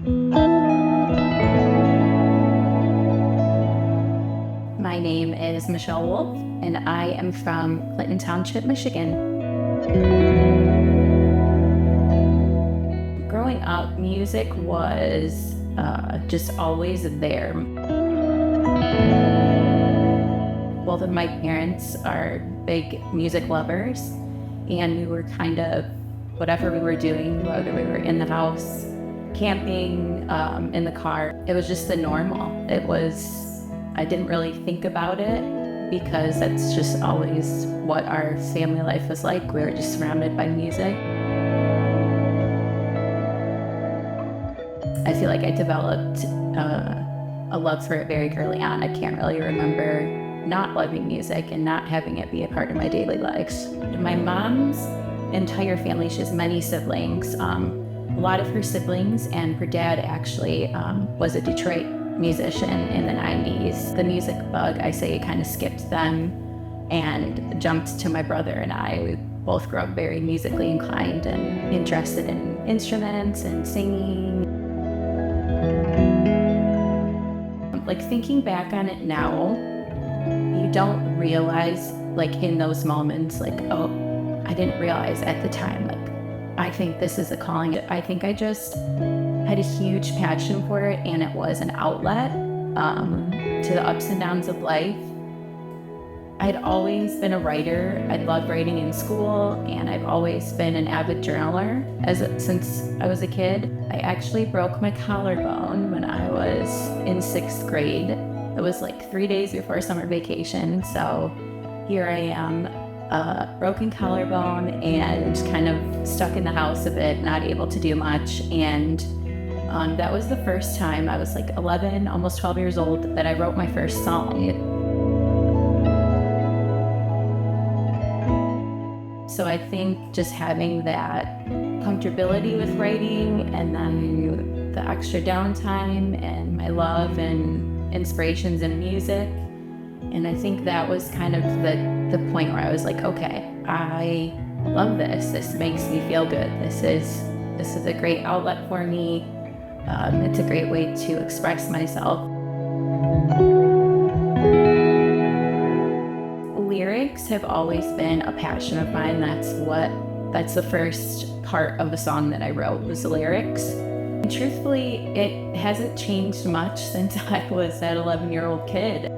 My name is Michelle Wolf, and I am from Clinton Township, Michigan. Growing up, music was just always there. Both of my parents are big music lovers, and we were kind of, whatever we were doing, whether we were in the house, camping, in the car, it was just the normal. I didn't really think about it because that's just always what our family life was like. We were just surrounded by music. I feel like I developed a love for it very early on. I can't really remember not loving music and not having it be a part of my daily life. My mom's entire family, she has many siblings. A lot of her siblings, and her dad actually was a Detroit musician in the 90s. The music bug, I say, kind of skipped them and jumped to my brother and I. We both grew up very musically inclined and interested in instruments and singing. Like, thinking back on it now, you don't realize, like, in those moments, like, oh, I didn't realize at the time, like, I think this is a calling. I think I just had a huge passion for it, and it was an outlet to the ups and downs of life. I'd always been a writer. I'd loved writing in school, and I've always been an avid journaler since I was a kid. I actually broke my collarbone when I was in 6th grade. It was like 3 days before summer vacation, so here I am, broken collarbone and kind of stuck in the house a bit, not able to do much. And that was the first time. I was like 11, almost 12 years old, that I wrote my first song. So I think just having that comfortability with writing, and then the extra downtime, and my love and inspirations in music. And I think that was kind of the point where I was like, okay, I love this. This makes me feel good. This is a great outlet for me. It's a great way to express myself. Lyrics have always been a passion of mine. That's the first part of the song that I wrote, was the lyrics. And truthfully, it hasn't changed much since I was that 11-year-old kid.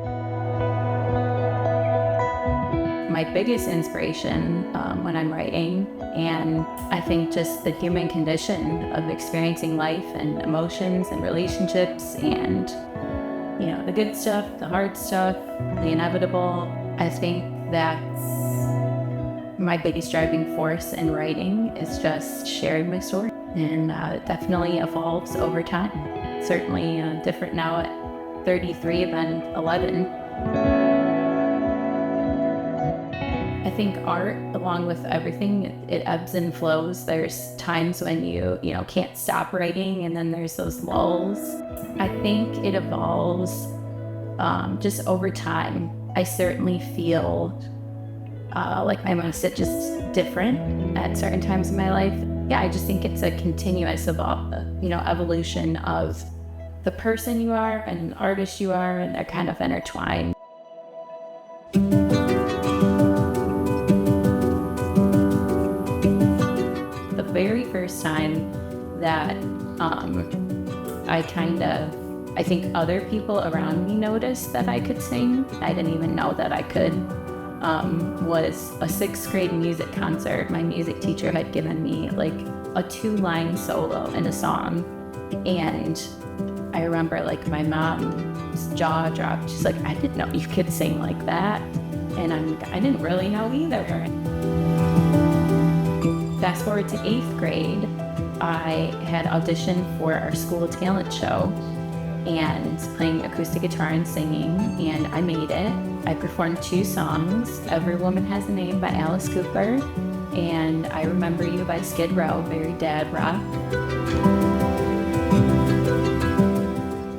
My biggest inspiration when I'm writing, and I think just the human condition of experiencing life and emotions and relationships, and the good stuff, the hard stuff, the inevitable. I think that's my biggest driving force in writing, is just sharing my story, and it definitely evolves over time. Certainly different now at 33 than 11. I think art, along with everything, it ebbs and flows. There's times when you can't stop writing, and then there's those lulls. I think it evolves just over time. I certainly feel like my message is different at certain times in my life. Yeah, I just think it's a continuous evolution of the person you are and the artist you are, and they're kind of intertwined. The very first time that I think other people around me noticed that I could sing, I didn't even know that I could, was a 6th grade music concert. My music teacher had given me like a 2-line solo in a song, and I remember like my mom's jaw dropped. She's like, I didn't know you could sing like that. And I didn't really know either. Fast forward to 8th grade, I had auditioned for our school talent show and playing acoustic guitar and singing, and I made it. I performed 2 songs, Every Woman Has a Name by Alice Cooper, and I Remember You by Skid Row, very dad rock.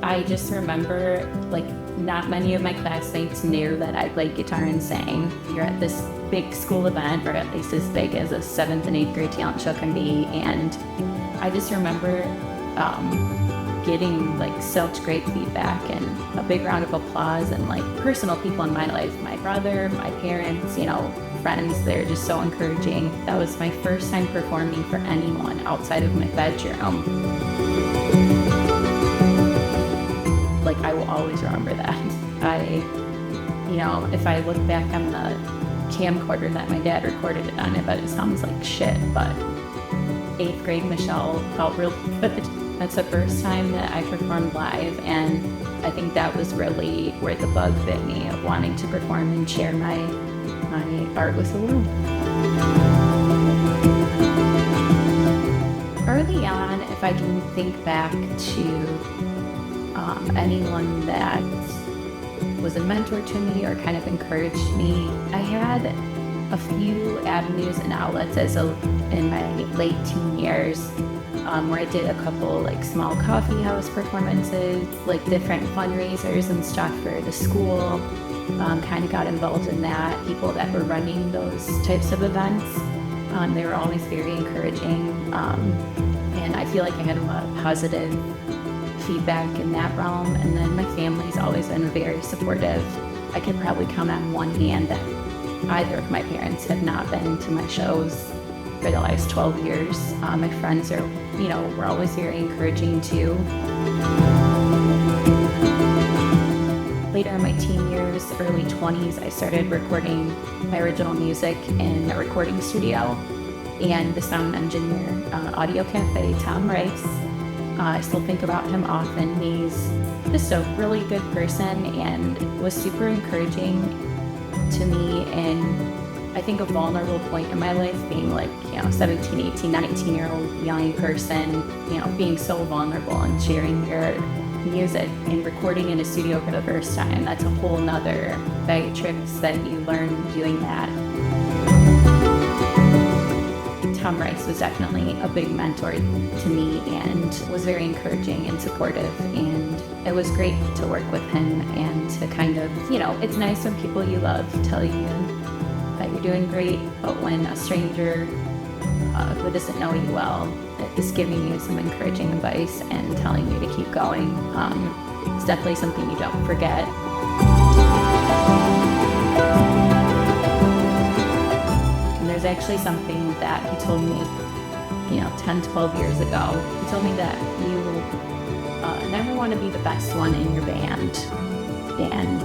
I just remember, like, not many of my classmates knew that I played guitar and sang. You're at this big school event, or at least as big as a 7th and 8th grade talent show can be, and I just remember getting like such great feedback and a big round of applause, and like personal people in my life, my brother, my parents, friends, they're just so encouraging. That was my first time performing for anyone outside of my bedroom. Like, I will always remember that. If I look back on the camcorder that my dad recorded it on, I bet it sounds like shit, but 8th grade Michelle felt real good. That's the first time that I performed live, and I think that was really where the bug bit me of wanting to perform and share my art with the world. Early on, if I can think back to anyone that was a mentor to me or kind of encouraged me, I had a few avenues and outlets in my late teen years, where I did a couple like small coffee house performances, like different fundraisers and stuff for the school. Kind of got involved in that. People that were running those types of events, they were always very encouraging, and I feel like I had a lot of positive feedback in that realm. And then my family's always been very supportive. I can probably count on one hand that either of my parents have not been to my shows for the last 12 years. My friends are, were always very encouraging too. Later in my teen years, early 20s, I started recording my original music in a recording studio, and the sound engineer, Audio Cafe, Tom Rice, I still think about him often. He's just a really good person and was super encouraging to me, and I think a vulnerable point in my life, being like, 17, 18, 19-year-old young person, being so vulnerable and sharing your music and recording in a studio for the first time. That's a whole nother bag of tricks that you learn doing that. Tom Rice was definitely a big mentor to me and was very encouraging and supportive, and it was great to work with him and to kind of, it's nice when people you love tell you that you're doing great, but when a stranger who doesn't know you well is giving you some encouraging advice and telling you to keep going, it's definitely something you don't forget. And there's actually something that he told me, 10, 12 years ago. He told me that you never want to be the best one in your band. And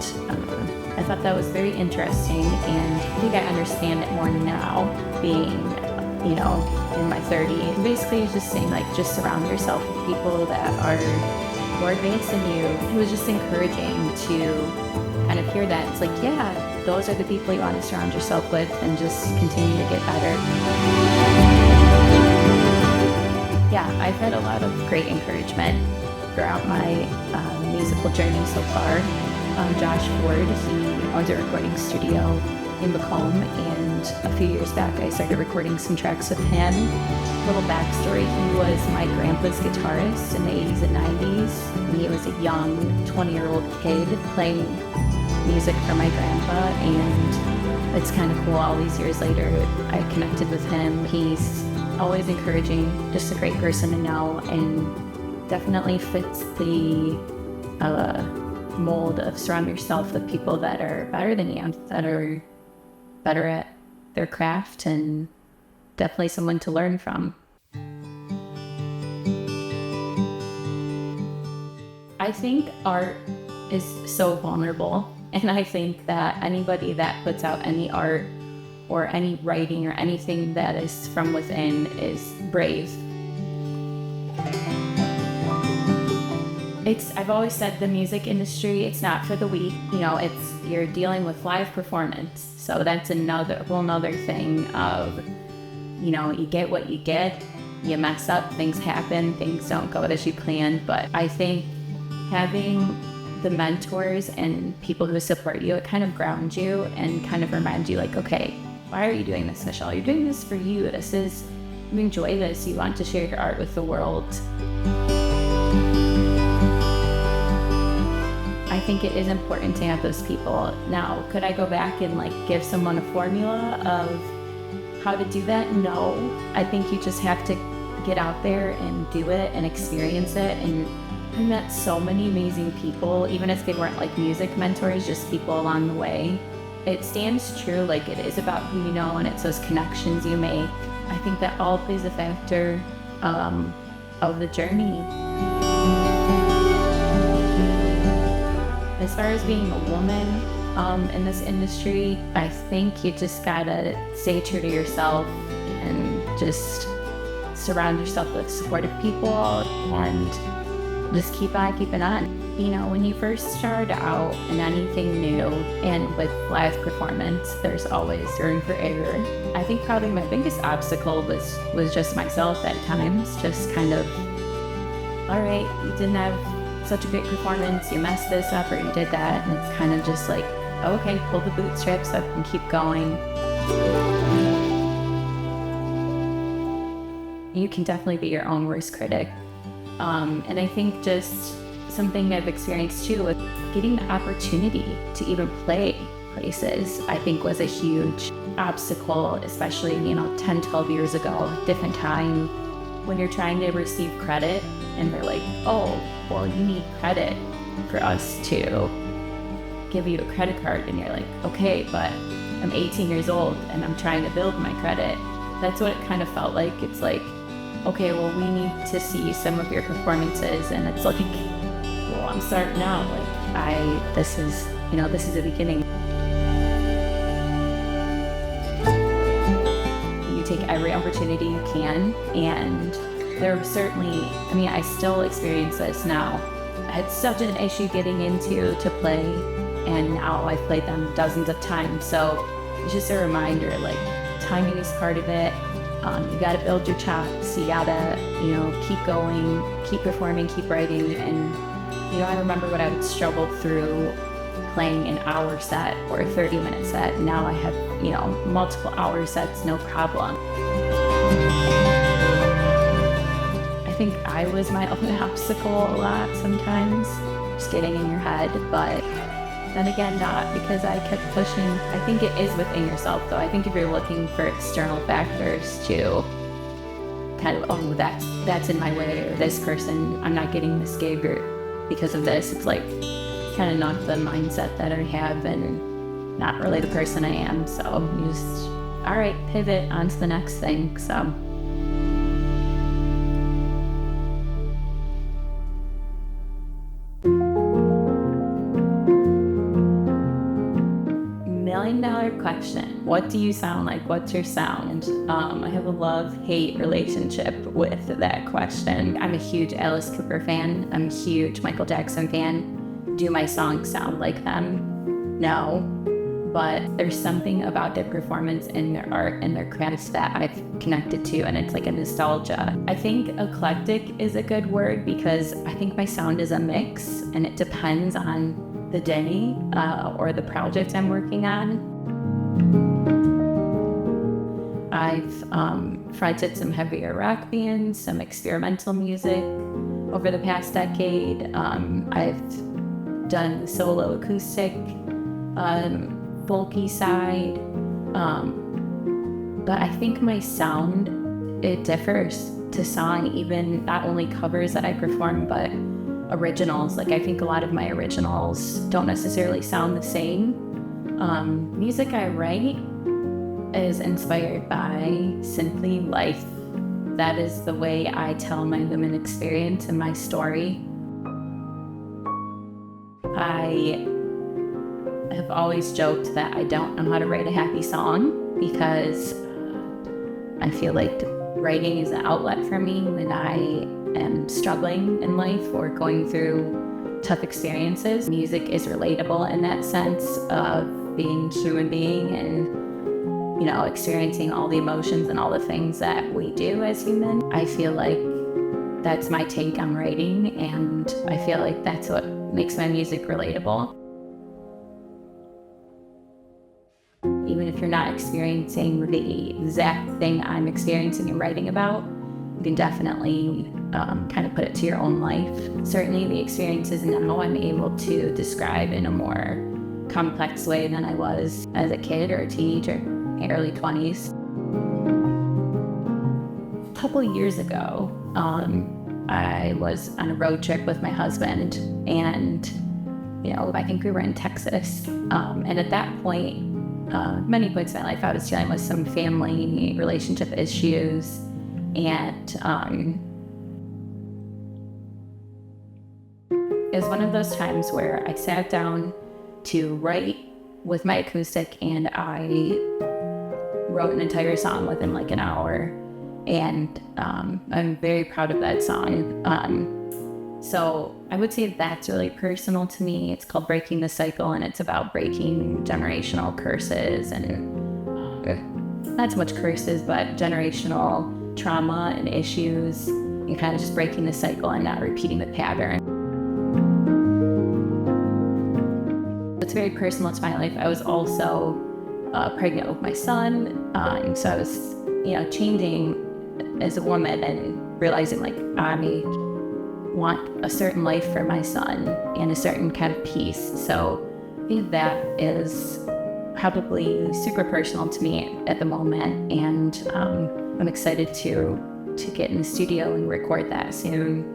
I thought that was very interesting, and I think I understand it more now, being in my 30s. Basically, he's just saying, just surround yourself with people that are more advanced than you. It was just encouraging to kind of hear that. It's like, yeah, those are the people you want to surround yourself with, and just continue to get better. Yeah, I've had a lot of great encouragement throughout my musical journey so far. Josh Ford, he owns a recording studio in Macomb, and a few years back I started recording some tracks with him. Little backstory, he was my grandpa's guitarist in the 80s and 90s. And he was a young 20-year-old kid playing music for my grandpa, and it's kind of cool. All these years later, I connected with him. He's always encouraging, just a great person to know, and definitely fits the mold of surround yourself with people that are better than you, that are better at their craft, and definitely someone to learn from. I think art is so vulnerable, and I think that anybody that puts out any art or any writing or anything that is from within is brave. I've always said the music industry, it's not for the weak. You're dealing with live performance. So that's whole nother thing of, you get what you get, you mess up, things happen, things don't go as you planned. But I think having the mentors and people who support you, it kind of grounds you and kind of reminds you, okay, why are you doing this, Michelle? You're doing this for you. You enjoy this. You want to share your art with the world. I think it is important to have those people. Now, could I go back and give someone a formula of how to do that? No. I think you just have to get out there and do it and experience it and I met so many amazing people, even if they weren't like music mentors, just people along the way. It stands true, like it is about who you know and it's those connections you make. I think that all plays a factor of the journey. As far as being a woman in this industry, I think you just gotta stay true to yourself and just surround yourself with supportive people and just keep on keeping on. You know, when you first start out in anything new and with live performance, there's always room for error. I think probably my biggest obstacle was just myself at times, just kind of, all right, you didn't have such a great performance, you messed this up or you did that, and it's kind of just like, okay, pull the bootstraps up and keep going. You can definitely be your own worst critic. And I think just something I've experienced too with getting the opportunity to even play places, I think was a huge obstacle, especially, 10, 12 years ago, different time when you're trying to receive credit and they're like, oh, well, you need credit for us to give you a credit card. And you're like, okay, but I'm 18 years old and I'm trying to build my credit. That's what it kind of felt like. It's like, okay, well, we need to see some of your performances. And it's like, well, I'm starting out. Like, this is the beginning. You take every opportunity you can. And there were certainly, I still experience this now. I had such an issue getting to play, and now I've played them dozens of times. So it's just a reminder, like, timing is part of it. You gotta build your chops. You gotta, keep going, keep performing, keep writing. And, I remember when I would struggle through playing an hour set or a 30-minute set. Now I have, multiple hour sets, no problem. I think I was my own obstacle a lot sometimes, just getting in your head, but then again, not, because I kept pushing. I think it is within yourself, though. I think if you're looking for external factors to kind of, oh, that's in my way, or this person, I'm not getting this gig, or because of this, it's like kind of not the mindset that I have and not really the person I am. So you just, all right, pivot on to the next thing. So. $1,000,000 question. What do you sound like? What's your sound? I have a love-hate relationship with that question. I'm a huge Alice Cooper fan. I'm a huge Michael Jackson fan. Do my songs sound like them? No. But there's something about their performance and their art and their crafts that I've connected to, and it's like a nostalgia. I think eclectic is a good word because I think my sound is a mix, and it depends on the day or the project I'm working on. I've fronted some heavier rock bands, some experimental music over the past decade. I've done the solo acoustic, folky side, but I think my sound, it differs to song, even not only covers that I perform, but originals. Like, I think a lot of my originals don't necessarily sound the same. Music I write is inspired by simply life. That is the way I tell my human experience and my story. I have always joked that I don't know how to write a happy song because I feel like writing is an outlet for me when I am struggling in life or going through tough experiences. Music is relatable in that sense of being a human being and, experiencing all the emotions and all the things that we do as humans. I feel like that's my take on writing, and I feel like that's what makes my music relatable. Even if you're not experiencing the exact thing I'm experiencing and writing about, you can definitely kind of put it to your own life. Certainly the experiences now I'm able to describe in a more complex way than I was as a kid or a teenager, early 20s. A couple of years ago, I was on a road trip with my husband, and I think we were in Texas. And at that point, many points in my life, I was dealing with some family relationship issues, and it was one of those times where I sat down to write with my acoustic, and I wrote an entire song within like an hour, and I'm very proud of that song. So I would say that's really personal to me. It's called Breaking the Cycle, and it's about breaking generational curses, and not so much curses, but generational trauma and issues, and kind of just breaking the cycle and not repeating the pattern. It's very personal to my life. I was also pregnant with my son, and so I was, changing as a woman and realizing like I want a certain life for my son and a certain kind of peace. So I think that is probably super personal to me at the moment, and I'm excited to get in the studio and record that soon.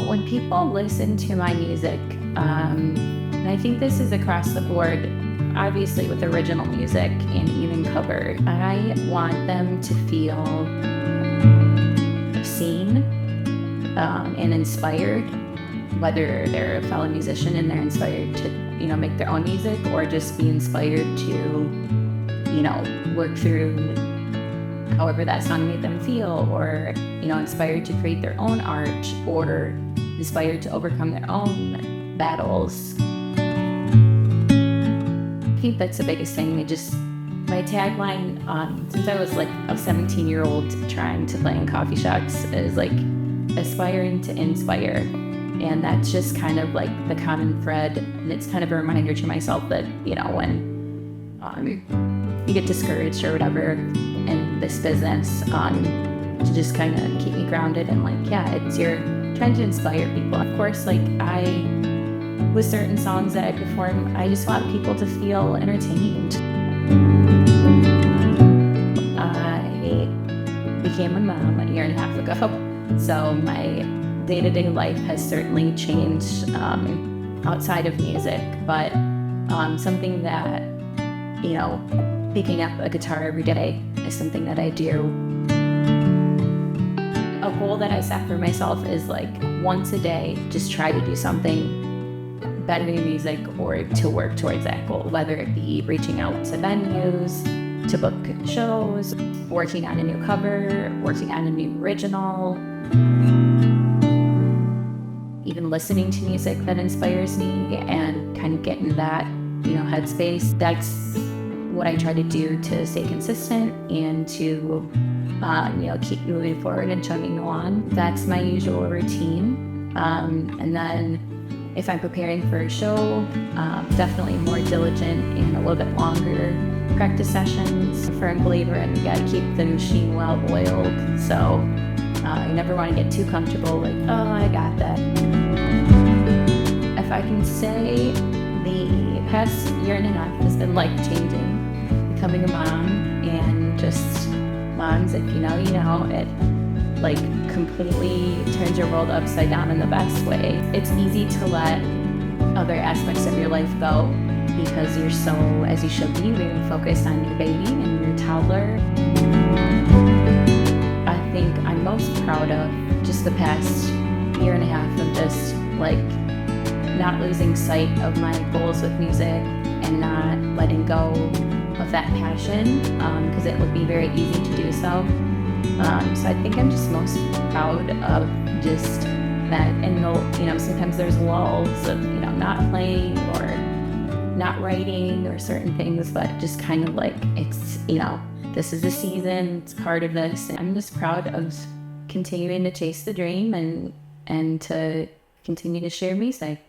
When people listen to my music, and I think this is across the board, obviously with original music and even cover, I want them to feel seen and inspired, whether they're a fellow musician and they're inspired to, make their own music, or just be inspired to, work through however that song made them feel, or, inspired to create their own art, or inspired to overcome their own battles. I think that's the biggest thing. My tagline, since I was like a 17-year-old trying to play in coffee shops, is like aspiring to inspire. And that's just kind of like the common thread. And it's kind of a reminder to myself that, when you get discouraged or whatever in this business, to just kind of keep me grounded and like, you're trying to inspire people. Of course, like with certain songs that I perform, I just want people to feel entertained. I became a mom a year and a half ago, so my day-to-day life has certainly changed outside of music, but something that, picking up a guitar every day is something that I do. A goal that I set for myself is like once a day, just try to do something better than music, or to work towards that goal, whether it be reaching out to venues, to book shows, working on a new cover, working on a new original, even listening to music that inspires me and kind of get in that, headspace. That's what I try to do to stay consistent and to keep moving forward and chugging along. That's my usual routine. And then if I'm preparing for a show, definitely more diligent and a little bit longer practice sessions. I'm a firm believer in you gotta keep the machine well oiled. So you never want to get too comfortable, like, oh, I got that. If I can say, the past year and a half has been life-changing. Becoming a mom, and just moms, if you know, it like completely turns your world upside down in the best way. It's easy to let other aspects of your life go because you're so, as you should be, very focused on your baby and your toddler. I think I'm most proud of just the past year and a half of just like not losing sight of my goals with music and not letting go of that passion, because it would be very easy to do so. So I think I'm just most proud of just that. And sometimes there's lulls of not playing or not writing or certain things, but just kind of like it's this is the season. It's part of this. And I'm just proud of continuing to chase the dream and to continue to share music.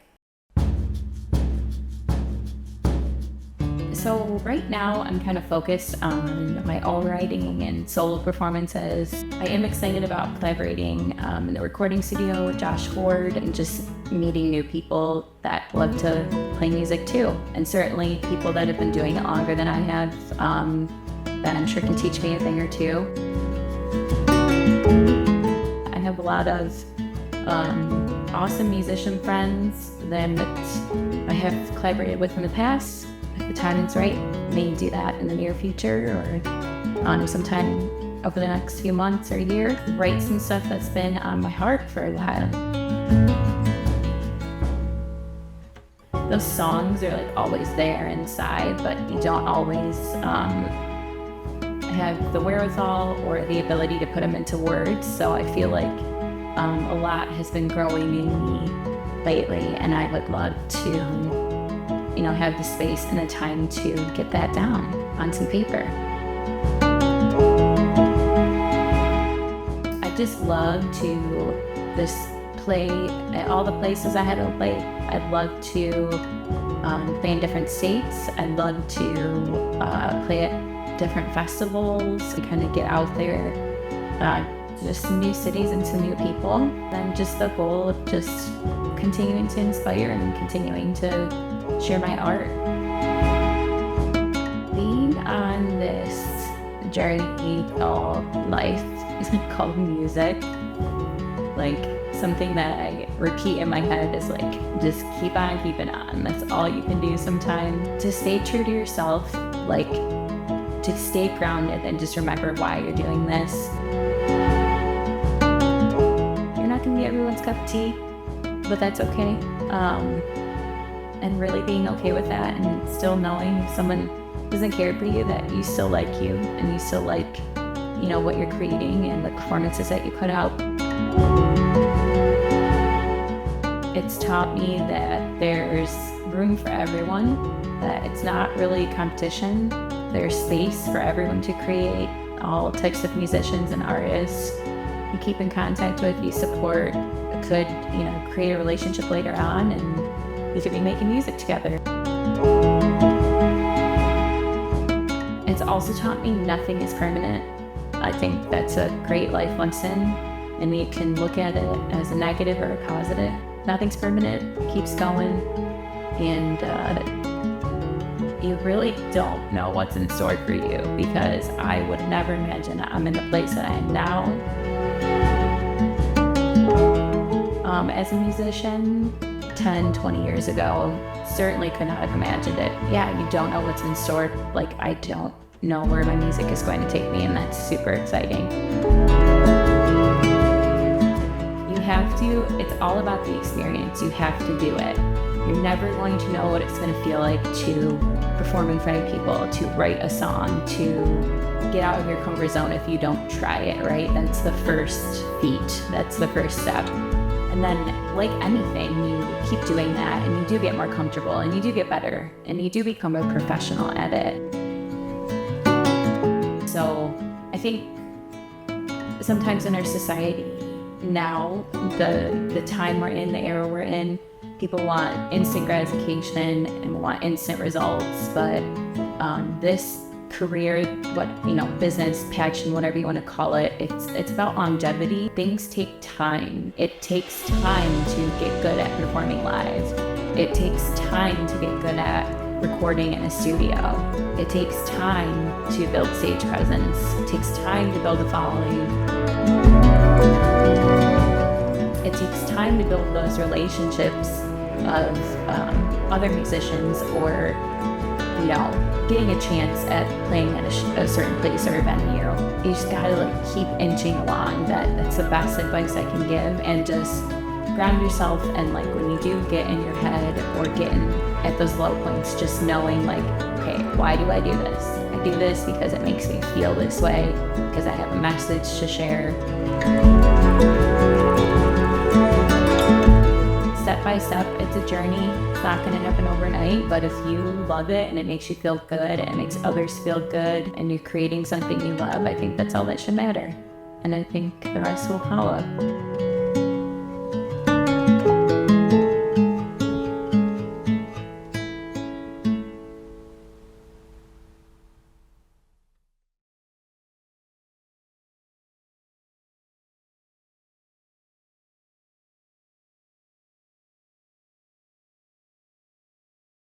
So right now I'm kind of focused on my own writing and solo performances. I am excited about collaborating in the recording studio with Josh Ford and just meeting new people that love to play music too. And certainly people that have been doing it longer than I have, that I'm sure can teach me a thing or two. I have a lot of awesome musician friends that I have collaborated with in the past. If the timing's right, may do that in the near future or sometime over the next few months or year. Write some stuff that's been on my heart for a while. Those songs are like always there inside, but you don't always have the wherewithal or the ability to put them into words. So I feel like a lot has been growing in me lately, and I would love to, have the space and the time to get that down on some paper. I just love to just play at all the places I had to play. I'd love to play in different states. I'd love to play at different festivals, to kind of get out there, just some new cities and some new people. And just the goal of just continuing to inspire and continuing to share my art. Being on this journey called life is called music. Like, something that I repeat in my head is like, just keep on keeping on. That's all you can do sometimes. To stay true to yourself, like to stay grounded and just remember why you're doing this. You're not gonna be everyone's cup of tea, but that's okay. And really being okay with that, and still knowing if someone doesn't care for you, that you still like you and you still like, what you're creating and the performances that you put out. It's taught me that there's room for everyone, that it's not really competition. There's space for everyone to create, all types of musicians and artists you keep in contact with, you support, could, create a relationship later on, and you could be making music together. It's also taught me nothing is permanent. I think that's a great life lesson, and you can look at it as a negative or a positive. Nothing's permanent, it keeps going, and you really don't know what's in store for you, because I would never imagine that I'm in the place that I am now. As a musician, 10, 20 years ago, certainly could not have imagined it. Yeah, you don't know what's in store. Like, I don't know where my music is going to take me, and that's super exciting. You have to, it's all about the experience. You have to do it. You're never going to know what it's going to feel like to perform in front of people, to write a song, to get out of your comfort zone if you don't try it, right? That's the first feat. That's the first step. And then, like anything, you keep doing that, and you do get more comfortable, and you do get better, and you do become a professional at it. So I think sometimes in our society now, the time we're in, the era we're in, people want instant gratification and want instant results. But this career, business, passion, whatever you want to call it, it's about longevity. Things take time. It takes time to get good at performing live. It takes time to get good at recording in a studio. It takes time to build stage presence. It takes time to build a following. It takes time to build those relationships of other musicians, or getting a chance at playing at a certain place or a venue. You just gotta keep inching along. That's the best advice I can give, and just ground yourself. And when you do get in your head or get at those low points, just knowing okay, why do I do this? I do this because it makes me feel this way, because I have a message to share. Step by step, it's a journey. It's not going to happen overnight, but if you love it and it makes you feel good and it makes others feel good and you're creating something you love, I think that's all that should matter. And I think the rest will follow.